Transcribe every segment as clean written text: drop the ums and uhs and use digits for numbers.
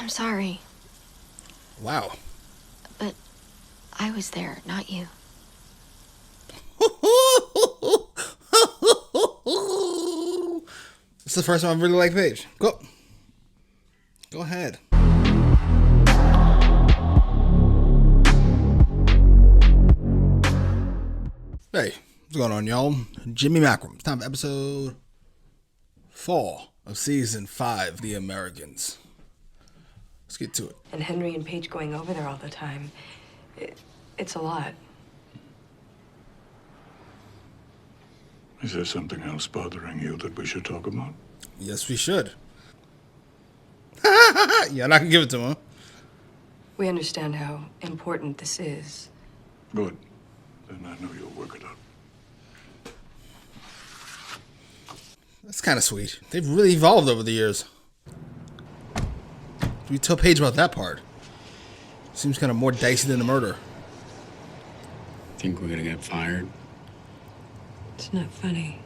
I'm sorry, Wow. but I was there, not you. It's the first time I really like Paige. Go ahead. Hey, what's going on, y'all? Jimmy Macram. It's time for episode 4 of season 5, The Americans. Let's get to it. And Henry and Paige going over there all the time. It's a lot. Is there something else bothering you that we should talk about? Yes, we should. Yeah, and I can give it to him. We understand how important this is. Good. Then I know you'll work it out. That's kind of sweet. They've really evolved over the years. We tell Paige about that part. Seems kind of more dicey than the murder. Think we're gonna get fired? It's not funny.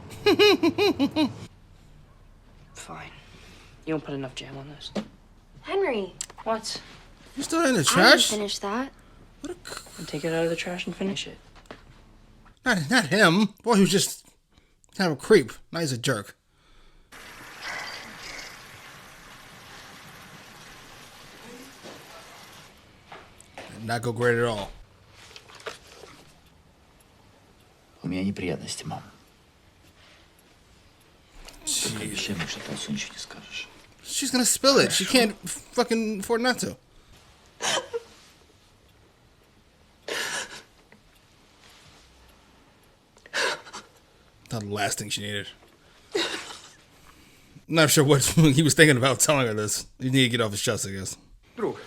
Fine. You don't put enough jam on this. Henry, What? You still in the I didn't trash? finish that. What a And take it out of the trash and finish it. not him. Boy, he was just kind of a creep. Now he's a jerk. Did not go great at all. У меня неприятности, мам. Только обещай мне, что ты отцу ничего не скажешь. She's gonna spill it. She can't fucking afford not to. Not the last thing she needed. I'm not sure what he was thinking about telling her this. You need to get off his chest, I guess. Друг.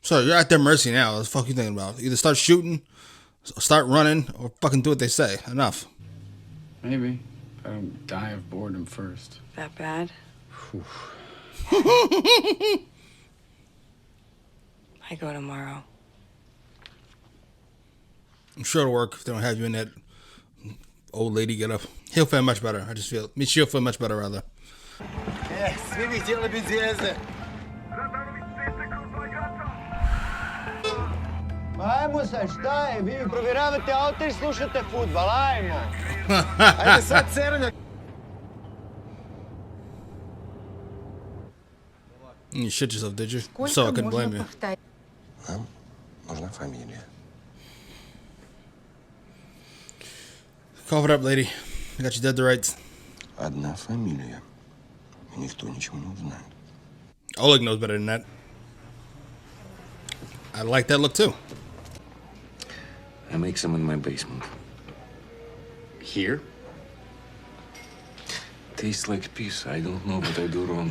So you're at their mercy now. What the fuck you thinking about? Either start shooting, start running, or fucking do what they say. Enough. Maybe. If I don't die of boredom first. That bad? I go tomorrow. I'm sure it'll work if they don't have you in that old lady get up. He'll feel much better. I just feel. I mean, she'll feel much better, rather. Сви ми хотели biti zvijezde. Ajmo sad, šta je? Vi provjeravate auto i slušate fudbal, ajmo. Ajde sad, Ceranja. You shit yourself, did you? So I couldn't blame you. Нам нужна фамилия. Cough it up, lady. I got you dead to rights. Одна фамилия. И никто ничего не узнает. Oleg knows better than that. I like that look too. I make some in my basement. Here? Tastes like piss. I don't know what I do wrong.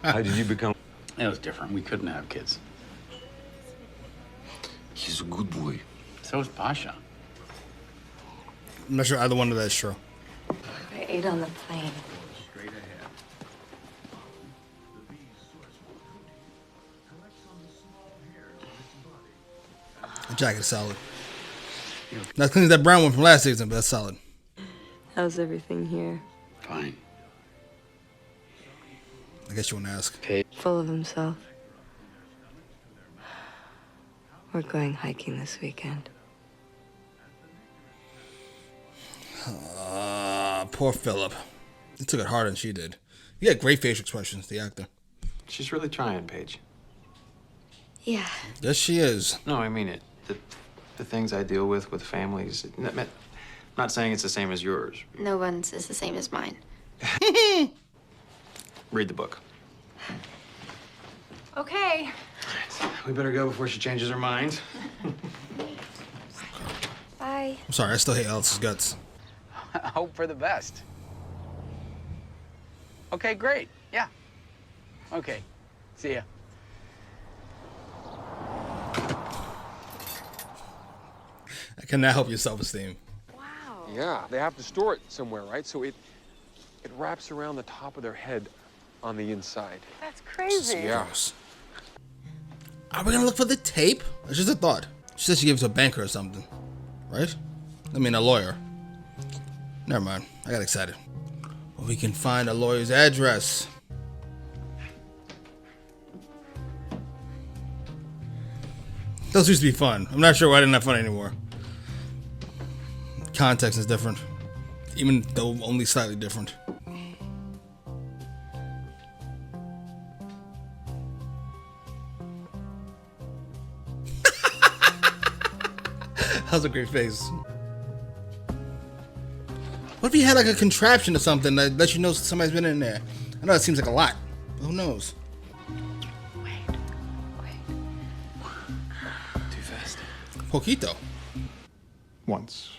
How did you become? It was different. We couldn't have kids. He's a good boy. So is Pasha. I'm not sure either one of that is true. I ate on the plane. The jacket's solid. Not clean as that brown one from last season, but that's solid. How's everything here? Fine. I guess you want to ask. Full of himself. We're going hiking this weekend. Poor Philip. He took it harder than she did. He had great facial expressions, the actor. She's really trying, Paige. Yeah. Yes, she is. No, I mean it. The things I deal with families. Not saying it's the same as yours. No one's is the same as mine. Read the book. Okay. We better go before she changes her mind. Bye. I'm sorry, I still hate Alice's guts. Hope for the best. Okay, great. Yeah. Okay. See ya. I cannot help your self-esteem. Wow. Yeah, they have to store it somewhere, right? So it wraps around the top of their head on the inside. That's crazy. Yeah. Gross. Are we gonna look for the tape? It's just a thought. She said she gave it to a banker or something, right? I mean, a lawyer. Never mind. I got excited. Well, we can find a lawyer's address. Those used to be fun. I'm not sure why I didn't have fun anymore. Context is different, even though only slightly different. That was a great face. What if you had like a contraption or something that lets you know somebody's been in there? I know it seems like a lot, but who knows? Wait. Too fast. Poquito. Once,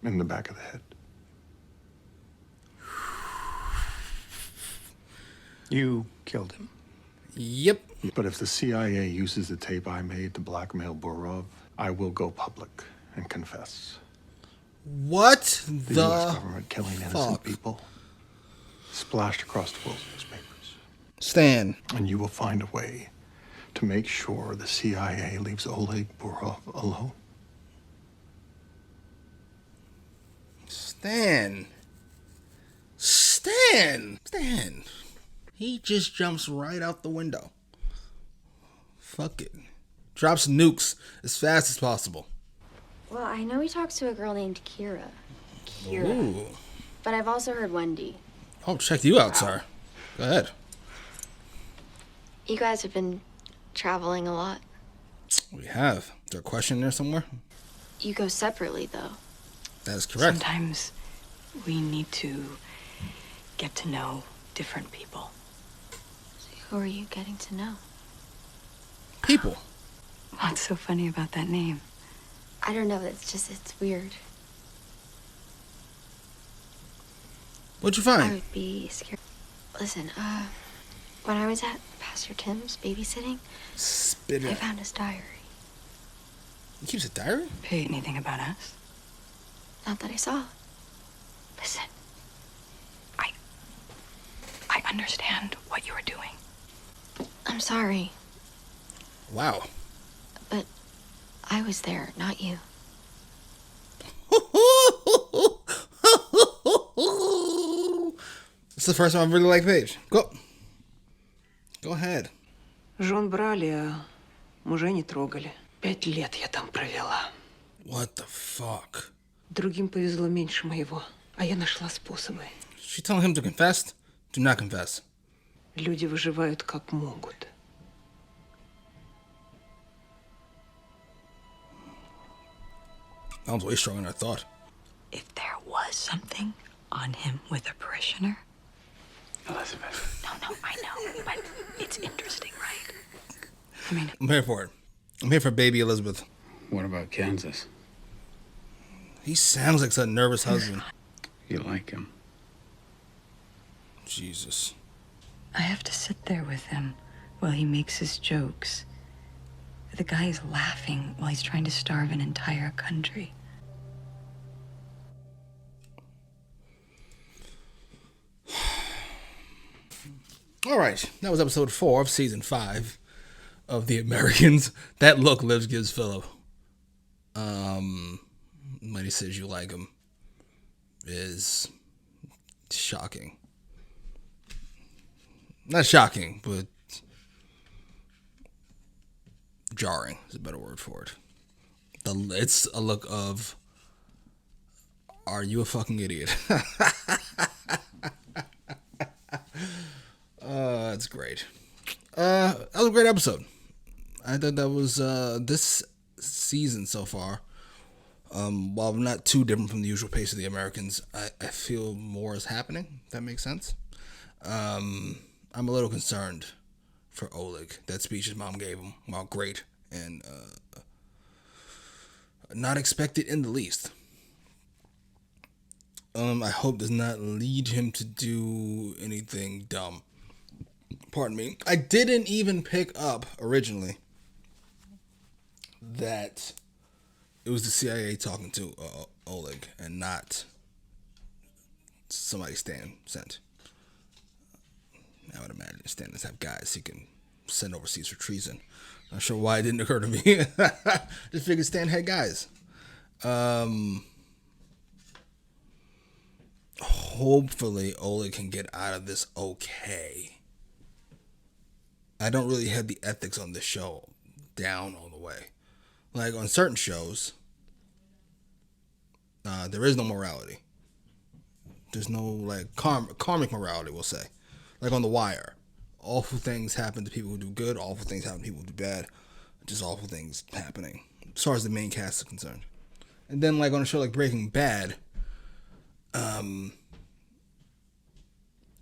in the back of the head. You killed him. Yep. But if the CIA uses the tape I made to blackmail Burov, I will go public and confess. What The the U.S. government killing innocent fuck? people splashed across the world's newspapers. Stan. And you will find a way to make sure the CIA leaves Oleg Burov alone. Stan. He just jumps right out the window. Fuck it. Drops nukes as fast as possible. Well, I know he talks to a girl named Kira. Ooh. But I've also heard Wendy. Oh, check you out, sir. Go ahead. You guys have been traveling a lot. We have. Is there a question there somewhere? You go separately, though. That is correct. Sometimes we need to get to know different people. Who are you getting to know? People. What's so funny about that name? I don't know. It's weird. What'd you I find? would be scared. Listen, when I was at Pastor Tim's babysitting, Spit I it. found his diary. He keeps a diary? Hey, anything about us? Not that I saw. Listen, I understand what you were doing. I'm sorry, Wow. but I was there, not you. It's the first time I really like Paige. Go ahead. Жен брали, а мужей не трогали. 5 лет я там провела. What the fuck? Другим повезло меньше моего, а я нашла способы. She telling him to confess? Do not confess. Люди выживают как могут. That was way stronger than I thought. If there was something on him with a parishioner. Elizabeth. No, I know, but it's interesting, right? I mean, I'm here for it. I'm here for baby Elizabeth. What about Kansas? He sounds like a nervous husband. You like him? Jesus. I have to sit there with him while he makes his jokes. The guy is laughing while he's trying to starve an entire country. All right. That was episode 4 of season 5 of The Americans. That look Liv gives Philip. When he says you like him is shocking. Not shocking, but jarring is a better word for it. It's a look of, are you a fucking idiot? That's great. That was a great episode. I thought that was this season so far. While not too different from the usual pace of The Americans, I feel more is happening. If that makes sense. I'm a little concerned for Oleg. That speech his mom gave him, while great and not expected in the least. I hope does not lead him to do anything dumb. Pardon me. I didn't even pick up originally that it was the CIA talking to Oleg and not somebody Stan sent. I would imagine Stan does have guys he can send overseas for treason. Not sure why it didn't occur to me. Just figured Stan had guys. Hopefully Oleg can get out of this okay. I don't really have the ethics on this show down all the way. Like on certain shows, there is no morality. There's no like karmic morality, we'll say. Like on The Wire, awful things happen to people who do good, awful things happen to people who do bad. Just awful things happening as far as the main cast is concerned. And then like on a show like Breaking Bad,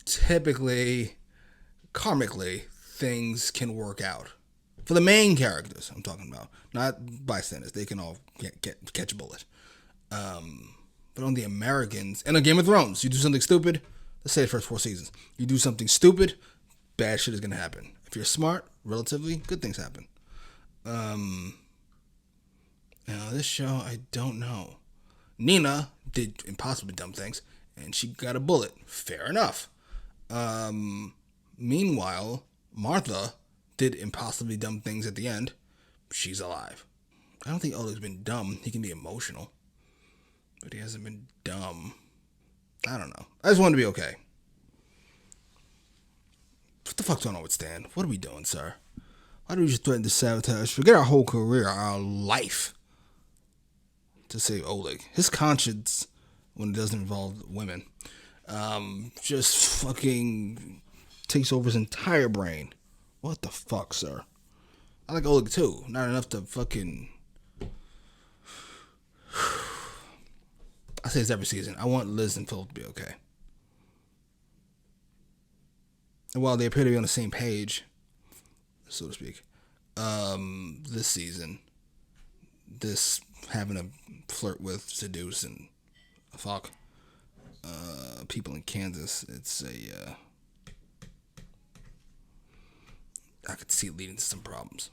typically, karmically, things can work out. For the main characters, I'm talking about. Not bystanders. They can all catch a bullet. But on the Americans, and on Game of Thrones, you do something stupid, let's say the first 4 seasons. You do something stupid, bad shit is going to happen. If you're smart, relatively, good things happen. Now this show, I don't know. Nina did impossibly dumb things, and she got a bullet. Fair enough. Meanwhile, Martha did impossibly dumb things at the end. She's alive. I don't think Oleg's been dumb. He can be emotional, but he hasn't been dumb. I don't know. I just want to be okay. What the fuck's going on with Stan? What are we doing, sir? Why do we just threaten to sabotage? Forget our whole career, our life, to save Oleg. His conscience, when it doesn't involve women, just fucking takes over his entire brain. What the fuck, sir? I like Oleg too. Not enough to fucking... I say this every season. I want Liz and Philip to be okay. And while they appear to be on the same page, so to speak, this season, this having to flirt with, seduce, and fuck people in Kansas, it's a... I could see it leading to some problems.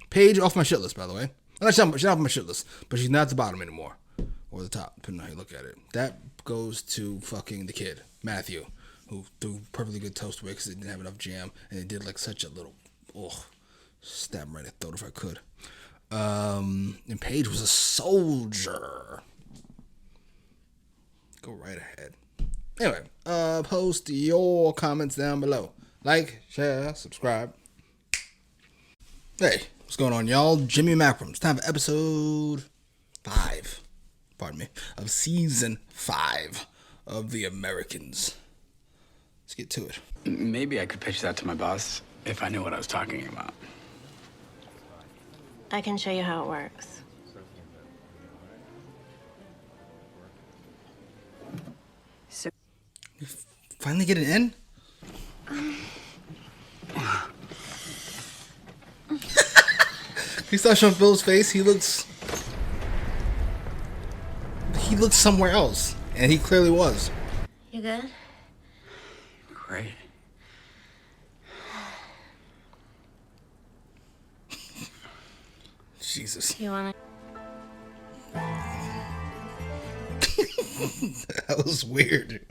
Paige off my shit list, by the way. She's not off my shit list, but she's not at the bottom anymore. Or the top, depending on how you look at it. That goes to fucking the kid, Matthew, who threw perfectly good toast away because they didn't have enough jam, and it did like such a little, stab him right in the throat if I could. And Paige was a soldier. Go right ahead. Anyway, post your comments down below. Like, share, subscribe. Hey, what's going on, y'all? Jimmy Mackrams. Time for episode 5. Pardon me. Of season 5 of The Americans. Let's get to it. Maybe I could pitch that to my boss if I knew what I was talking about. I can show you how it works. So You finally get an in? You saw Sean Phil's face. He looks somewhere else, and he clearly was. You good? Great. Jesus. You wanna? That was weird.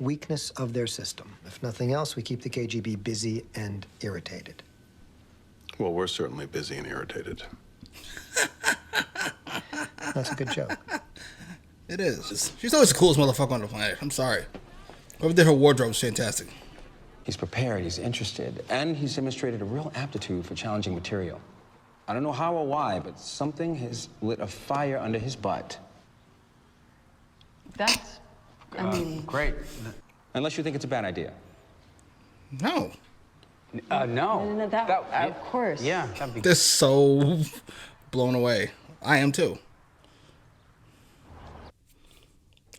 Weakness of their system. If nothing else, we keep the KGB busy and irritated. Well, we're certainly busy and irritated. That's a good joke. It is. She's always the coolest motherfucker on the planet. I'm sorry. Whoever did her wardrobe was fantastic. He's prepared, he's interested, and he's demonstrated a real aptitude for challenging material. I don't know how or why, but something has lit a fire under his butt. that's, Great. Unless you think it's a bad idea. No. No. of course. Yeah, that'd be They're so blown away. I am too.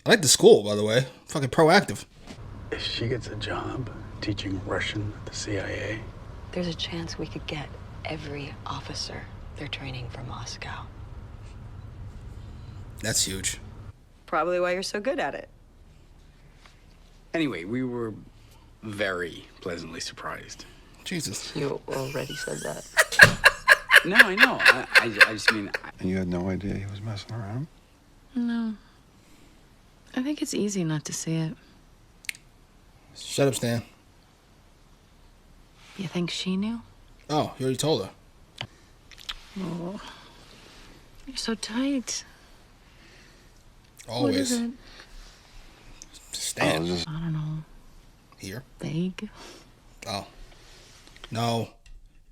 I like the school, by the way. Fucking proactive. If she gets a job teaching Russian at the CIA, There's a chance we could get every officer they're training for Moscow. That's huge. Probably why you're so good at it. anyway, we were very pleasantly surprised. Jesus. You already said that. No, I know. I just mean... And you had no idea he was messing around? No. I think it's easy not to see it. Shut up, Stan. You think she knew? Oh, you already told her. Oh. You're so tight. Always. What is it? Stan. I don't know. Here. Vague. Oh. No.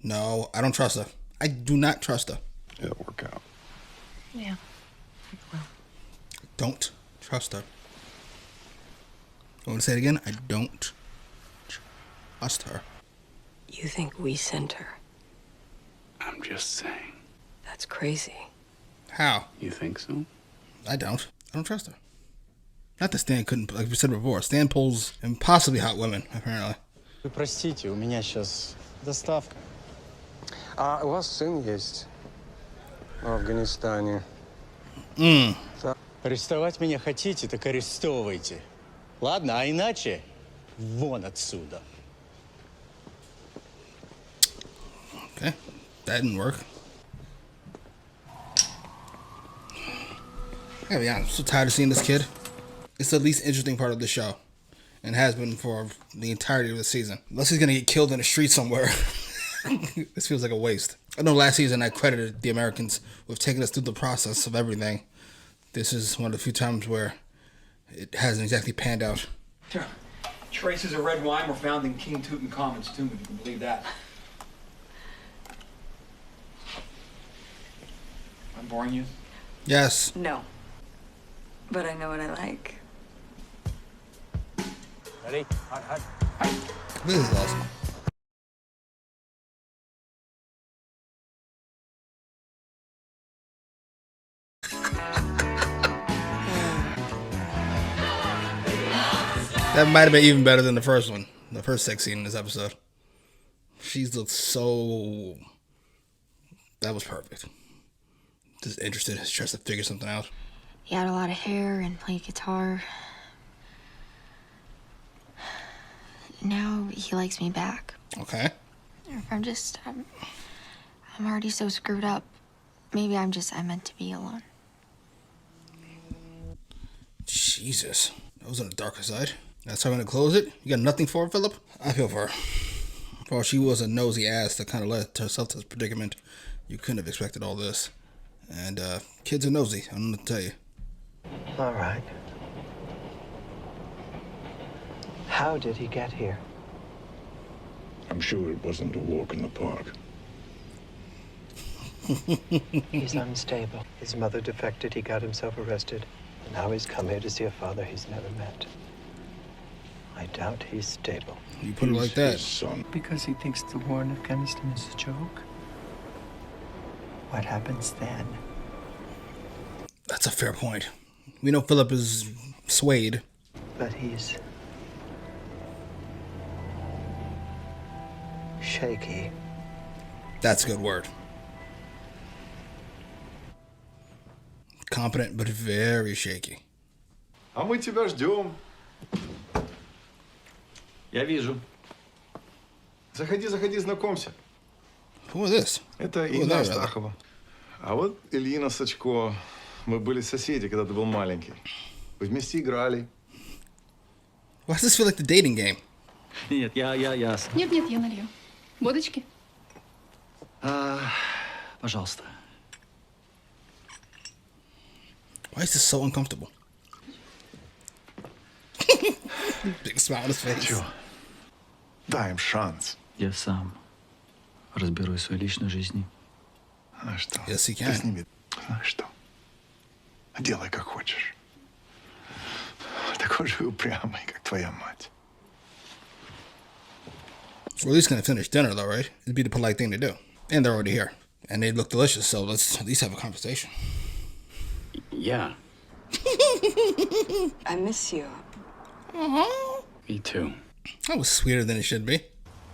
No, I don't trust her. I do not trust her. It'll work out. Yeah. Don't trust her. I want to say it again. I don't trust her. You think we sent her? I'm just saying. That's crazy. How? You think so? I don't. I don't trust her. Not that Stan couldn't, like we said before, Stan pulls impossibly hot women, apparently. Вы простите, у меня сейчас доставка. А у вас сын есть в Афганистане? Арестовать меня хотите, так арестовывайте. Ладно, а иначе вон отсюда. Okay, that didn't work. I gotta be honest, I'm so tired of seeing this kid. It's the least interesting part of the show, and has been for the entirety of the season. Unless he's gonna get killed in the street somewhere. This feels like a waste. I know last season I credited the Americans with taking us through the process of everything. This is one of the few times where it hasn't exactly panned out. Traces of red wine were found in King Tutankhamun's tomb, if you can believe that. I'm boring you? Yes. No. But I know what I like. Ready? Hot. This is awesome. That might have been even better than the first one. The first sex scene in this episode. She looks so... That was perfect. Just interested. She tries to figure something out. He had a lot of hair and played guitar. Now he likes me back. Okay. I'm already so screwed up. Maybe I'm meant to be alone. Jesus. That was on the darker side. That's how I'm going to close it? You got nothing for her, Philip? I feel for her. Well, she was a nosy ass that kind of led herself to this predicament. You couldn't have expected all this. And, kids are nosy. I don't know what to tell you. All right. How did he get here? I'm sure it wasn't a walk in the park. He's unstable. His mother defected, he got himself arrested. Now he's come here to see a father he's never met. I doubt he's stable. You put it like that. Son. Because he thinks the war in Afghanistan is a joke? What happens then? That's a fair point. We know Philip is swayed. But he's... shaky. That's a good word. Competent, but very shaky. А мы тебя ждем. Я вижу. Заходи, знакомься. Who is this? Это Who is Инна that, rather? Астахова. А вот Ильина Сачко. Мы были соседи, когда ты был маленький. Вместе играли. Why does this feel like the dating game? Нет, я. Нет, я налью. Водочки? Пожалуйста. Why is this so uncomfortable? Big smile on his face. Чё? Дай им шанс. Я сам разберусь в своей личной жизни. Знаешь что? Yes, he Ты can. с ними... Знаешь что? Делай, как хочешь. Такой же упрямый, как твоя мать. We're at least gonna finish dinner, though, right? It'd be the polite thing to do. And they're already here. And they look delicious, so let's at least have a conversation. Yeah, I miss you. me too. That was sweeter than it should be.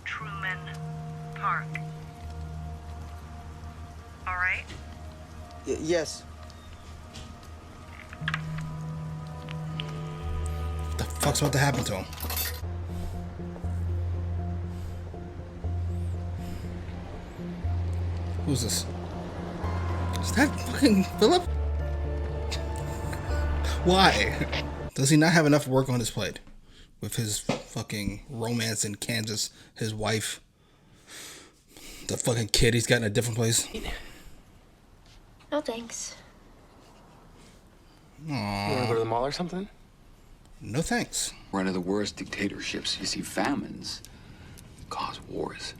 Truman Park. All right? Yes. What the fuck's about to happen to him? Who's this? Is that fucking Philip? Why? Does he not have enough work on his plate? With his fucking romance in Kansas, his wife, The fucking kid he's got in a different place. No thanks. You wanna go to the mall or something? No thanks. One of the worst dictatorships. You see, famines cause wars.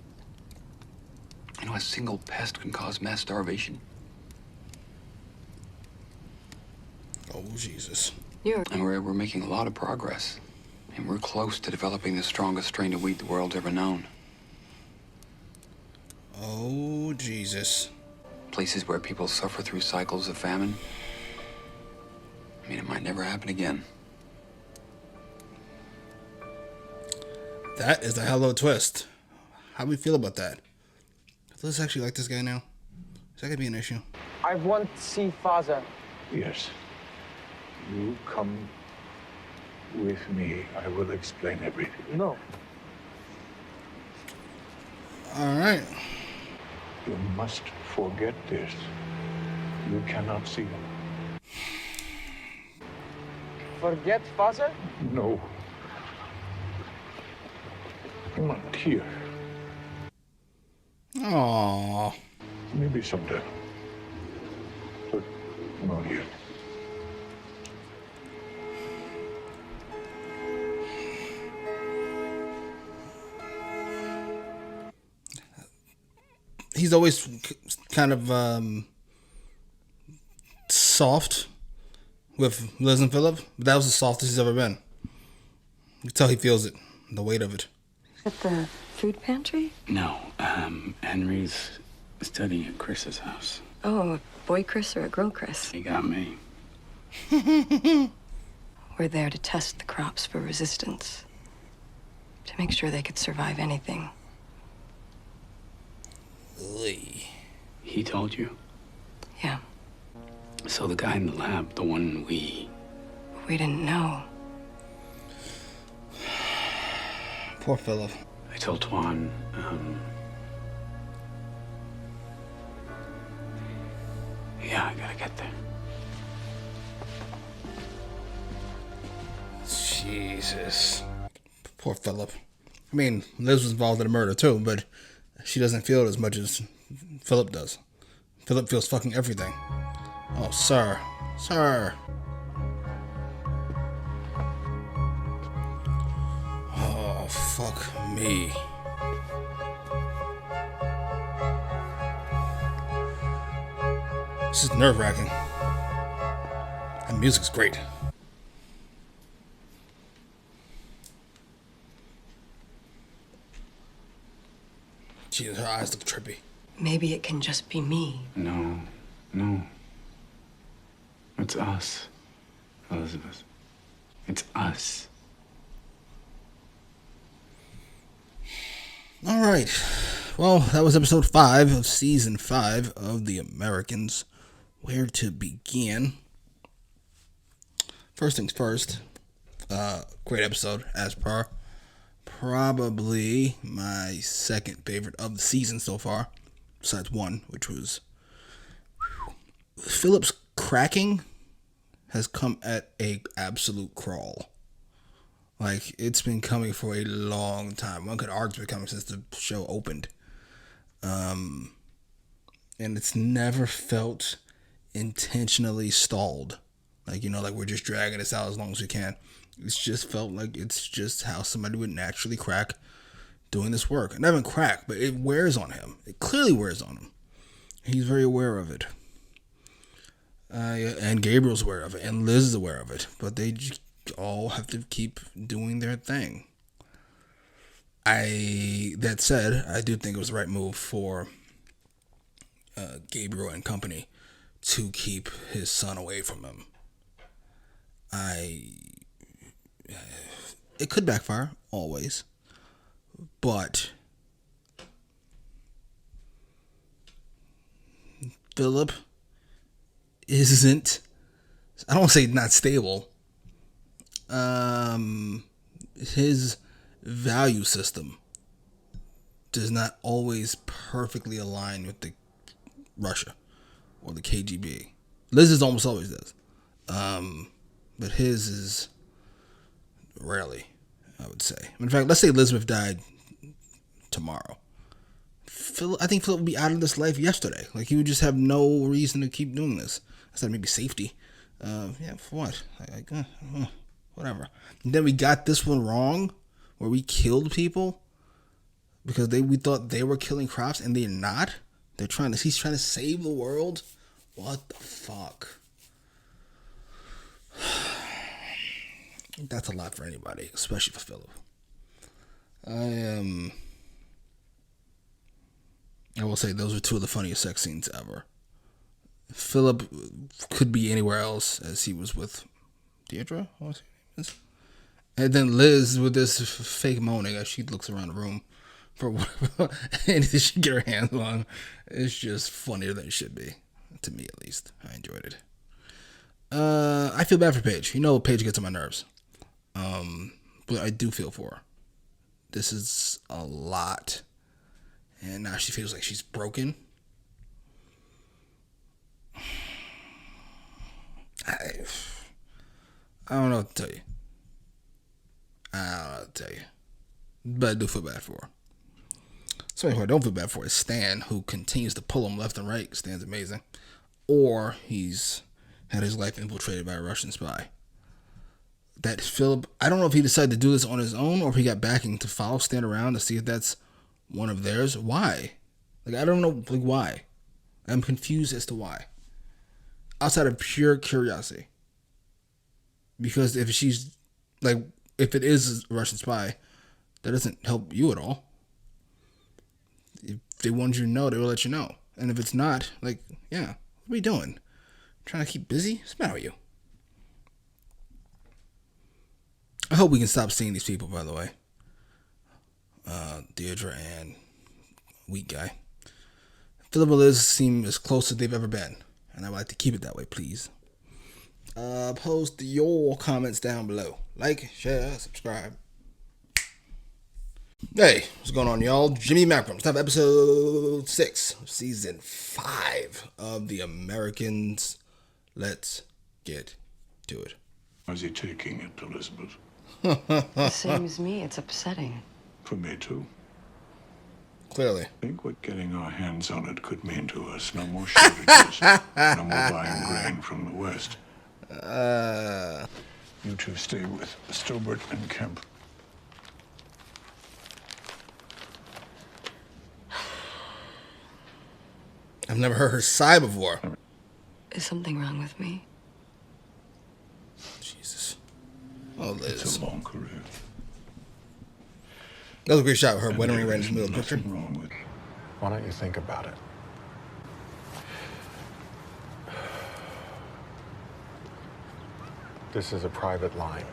You know, a single pest can cause mass starvation. Oh, Jesus. And we're making a lot of progress. And we're close to developing the strongest strain of wheat the world's ever known. Oh, Jesus. Places where people suffer through cycles of famine. I mean, it might never happen again. That is a hell of a twist. How do we feel about that? Let's actually like this guy now. Is that gonna be an issue? I want to see father. Yes. You come with me. I will explain everything. No. All right. You must forget this. You cannot see him. Forget father? No. Not here. Aww. Maybe someday. But not yet. He's always kind of soft with Liz and Philip. But that was the softest he's ever been. You can tell he feels it, the weight of it. At the food pantry? No, Henry's studying at Chris's house. Oh, a boy Chris or a girl Chris? He got me. We're there to test the crops for resistance. To make sure they could survive anything. He told you? Yeah. So the guy in the lab, the one We didn't know. Poor Philip. I told Tuan, yeah, I gotta get there. Jesus. Poor Philip. I mean, Liz was involved in the murder too, but she doesn't feel it as much as Philip does. Philip feels fucking everything. Oh, sir. Sir. Oh, fuck me. This is nerve-wracking. The music's great. Jesus, her eyes look trippy. Maybe it can just be me. No. It's us, Elizabeth. It's us. All right. Well, that was episode 5 of season 5 of The Americans. Where to begin? First things first. Great episode, as per. Probably my second favorite of the season so far, besides one, which was Philip's cracking has come at a absolute crawl. Like, it's been coming for a long time. One could argue it's been coming since the show opened. And it's never felt intentionally stalled. Like, like we're just dragging this out as long as we can. It's just felt like it's just how somebody would naturally crack doing this work. Not even crack, but it wears on him. It clearly wears on him. He's very aware of it. And Gabriel's aware of it. And Liz is aware of it. But they just all have to keep doing their thing. That said, I do think it was the right move for Gabriel and company to keep his son away from him. It could backfire, always. But Philip isn't, I don't want to say not stable. His value system does not always perfectly align with the Russia or the KGB. Liz's almost always does. But his is rarely, I would say. In fact, let's say Elizabeth died tomorrow. I think Philip would be out of this life yesterday. Like, he would just have no reason to keep doing this. Instead, maybe safety. Yeah, for what? Whatever. And then we got this one wrong, where we killed people because we thought they were killing crops, and they're not. He's trying to save the world. What the fuck? That's a lot for anybody, especially for Philip. I will say those are two of the funniest sex scenes ever. Philip could be anywhere else, as he was with Deirdre, and then Liz with this fake moaning as she looks around the room for whatever anything she get her hands on. It's just funnier than it should be, to me at least. I enjoyed it. I feel bad for Paige. You know, Paige gets on my nerves, but I do feel for her. This is a lot, and now she feels like she's broken. I don't know what to tell you. But I do feel bad for her. Somebody who I don't feel bad for is Stan, who continues to pull him left and right. Stan's amazing. Or he's had his life infiltrated by a Russian spy. That Philip, I don't know if he decided to do this on his own or if he got backing to follow Stan around to see if that's one of theirs. Why? Like, I don't know, like, why? I'm confused as to why. Outside of pure curiosity. Because if she's, like, if it is a Russian spy, that doesn't help you at all. If they wanted you to know, they will let you know. And if it's not, like, yeah, what are we doing? Trying to keep busy? What's the matter with you? I hope we can stop seeing these people, by the way. Deirdre and Weak Guy. Philip and Liz seem as close as they've ever been. And I'd like to keep it that way, please. Post your comments down below. Like, share, subscribe. Hey, what's going on, y'all? Jimmy Macrum. It's time for episode 6 of season 5 of The Americans. Let's get to it. How's he taking it, Elizabeth? The same as me. It's upsetting. For me, too. Clearly. Think what getting our hands on it could mean to us. No more shortages. No more buying grain from the West. You two stay with Stobart and Kemp. I've never heard her sigh before. Is something wrong with me? Jesus. Oh, Liz. It's a long career. That was a great shot with her wedding ring right in the middle of the picture. Wrong with. Why don't you think about it? This is a private line.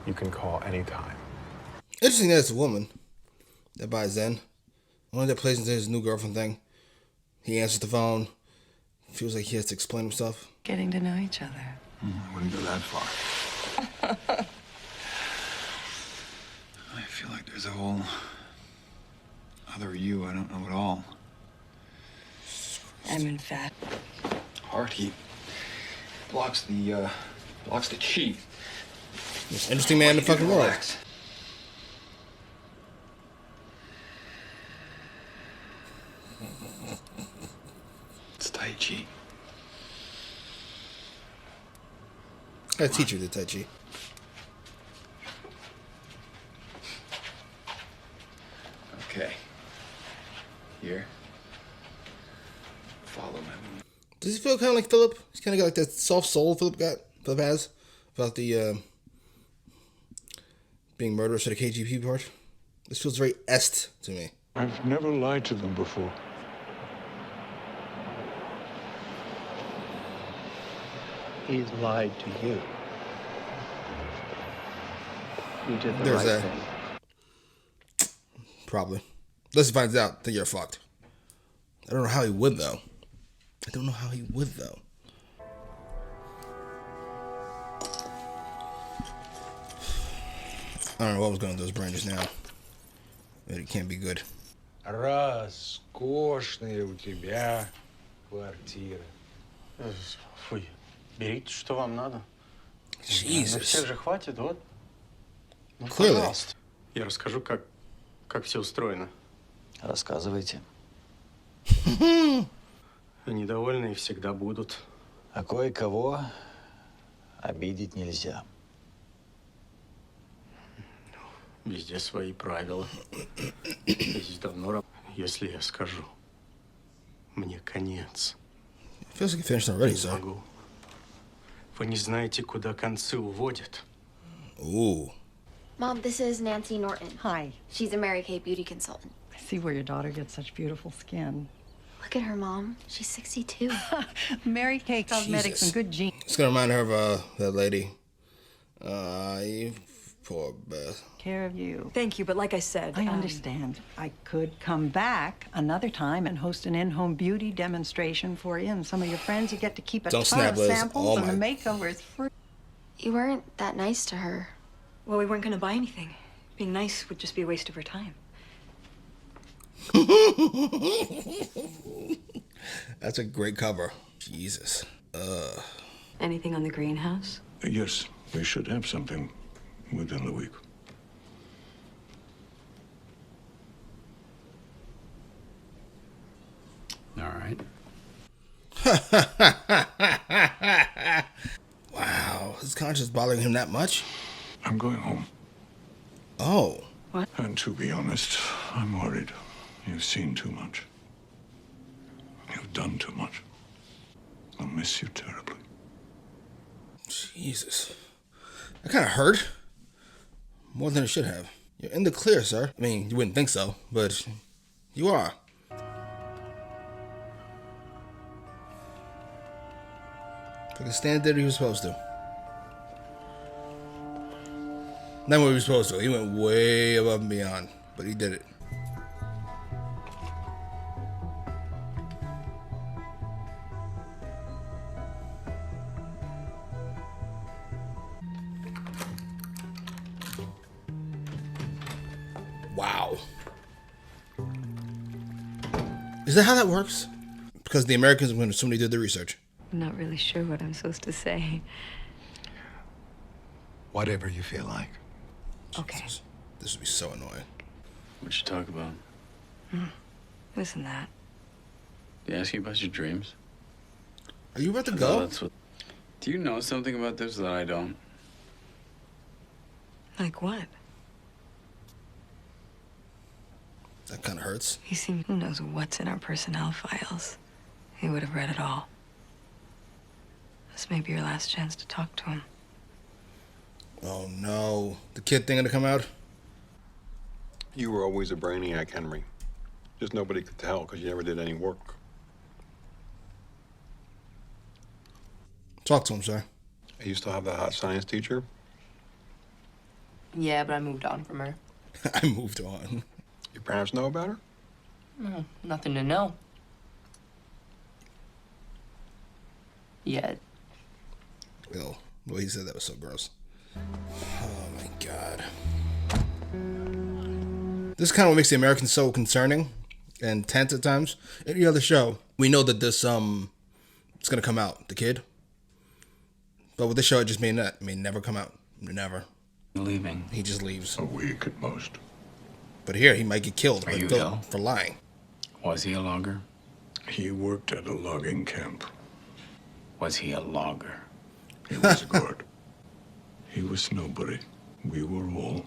You can call anytime. Interesting that it's a woman that buys Zen. One that plays into his new girlfriend thing. He answers the phone. Feels like he has to explain himself. Getting to know each other. I wouldn't go that far. I feel like there's a whole other you I don't know at all. I'm in fat. Heart heat blocks the chi. Most interesting man in the fucking world. Relax. It's Tai Chi. I teach you the Tai Chi. Okay. Here. Follow him. Does he feel kind of like Philip? He's kind of got like that soft soul Philip has about the being murderous for the KGB part. This feels very est to me. I've never lied to them before. He's lied to you. You did the There's right that. thing. Probably. Unless he finds out that you're fucked. I don't know how he would, though. I don't know how he would, though. I don't know what was going on with those branches now. But it can't be good. Роскошная у тебя квартира. Фуй, берите, что вам надо. Jesus. На всех же хватит, вот. Ну, Clearly. пожалуйста. Я расскажу, как все устроено. Рассказывайте. Недовольные всегда будут. А кое-кого обидеть нельзя. Везде свои правила. Здесь давно, если я скажу, мне конец. Feels like you finished already, sir. Могу. Вы не знаете, куда концы уводят. Ooh. Mom, this is Nancy Norton. Hi. She's a Mary Kay beauty consultant. I see where your daughter gets such beautiful skin. Look at her, Mom. She's 62. Mary Kay Cosmetics Jesus. and good genes. It's gonna remind her of that lady. You poor Beth. Care of you. Thank you, but like I said, I understand. I could come back another time and host an in-home beauty demonstration for you and some of your friends. You get to keep a Don't ton snap, of Liz. samples, Oh and the my- makeover is free. You weren't that nice to her. Well, we weren't gonna buy anything. Being nice would just be a waste of her time. That's a great cover. Jesus. Anything on the greenhouse? Yes, we should have something within the week. All right. Wow. His conscience bothering him that much? I'm going home. Oh. What? And to be honest, I'm worried. You've seen too much. You've done too much. I'll miss you terribly. Jesus. That kind of hurt. More than it should have. You're in the clear, sir. I mean, you wouldn't think so, but you are. Fucking Stan did what he was supposed to. Not what he was supposed to. He went way above and beyond, but he did it. Wow. Is that how that works? Because the Americans are going to assume they did the research. I'm not really sure what I'm supposed to say. Whatever you feel like. Okay. This would be so annoying. What'd you talk about? Listen, that. Did they ask you about your dreams? Are you about to No, go? that's what. Do you know something about this that I don't? Like what? That kind of hurts. He seems who knows what's in our personnel files. He would have read it all. This may be your last chance to talk to him. Oh no. The kid thing gonna come out? You were always a brainiac, Henry. Just nobody could tell because you never did any work. Talk to him, sir. You still have that hot science teacher? Yeah, but I moved on from her. I moved on. Your parents know about her? No, nothing to know. Yet. Ew. The way he said that was so gross. Oh my god. This is kind of what makes the Americans so concerning and tense at times. Any other show, we know that this it's gonna come out, the kid. But with this show, it just may never come out. Never. Leaving. He just leaves. A week at most. But here, he might get killed Are by you Phil ill? for lying. Was he a logger? He worked at a logging camp. Was he a logger? He was a guard. He was nobody. We were all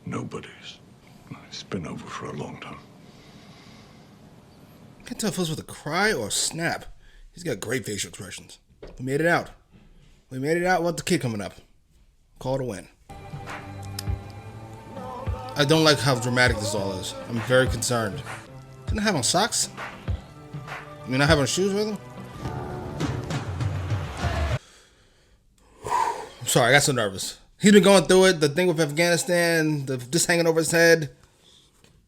nobodies. It's been over for a long time. I can't tell if it was with a cry or a snap. He's got great facial expressions. We made it out. We made it out with the kid coming up. Call it a win. I don't like how dramatic this all is. I'm very concerned. Didn't I have on socks? You mean I have on shoes with him? I'm sorry, I got so nervous. He's been going through it, the thing with Afghanistan, this hanging over his head.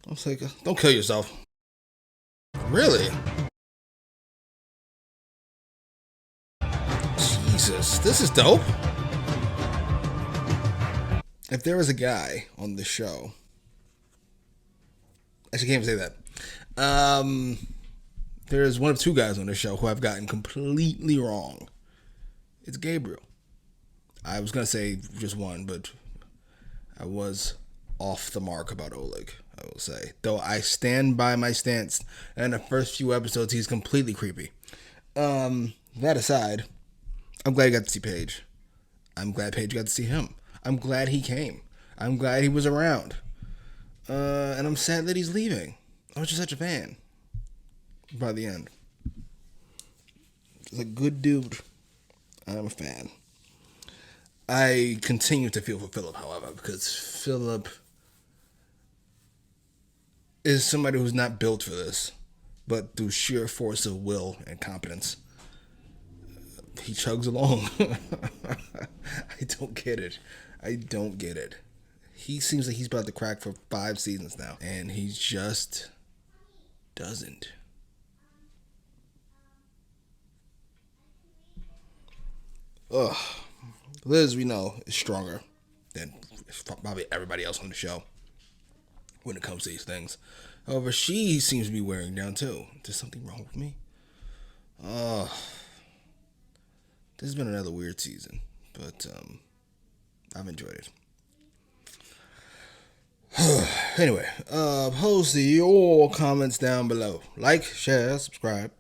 I was like, don't kill yourself. Really? Jesus, this is dope. If there was a guy on the show, actually, I can't even say that. There's one of two guys on the show who I've gotten completely wrong. It's Gabriel. I was gonna say just one, but I was off the mark about Oleg. I will say. Though I stand by my stance. In the first few episodes, he's completely creepy. That aside, I'm glad I got to see Paige. I'm glad Paige got to see him. I'm glad he came. I'm glad he was around. And I'm sad that he's leaving. I was just such a fan by the end. He's a good dude. I'm a fan. I continue to feel for Philip, however, because Philip is somebody who's not built for this, but through sheer force of will and competence, he chugs along. I don't get it. He seems like he's about to crack for 5 seasons now, and he just doesn't. Ugh. Liz, we know, is stronger than probably everybody else on the show when it comes to these things. However, she seems to be wearing down too. There's something wrong with me. This has been another weird season, but I've enjoyed it. Anyway, post your comments down below. Like, share, subscribe.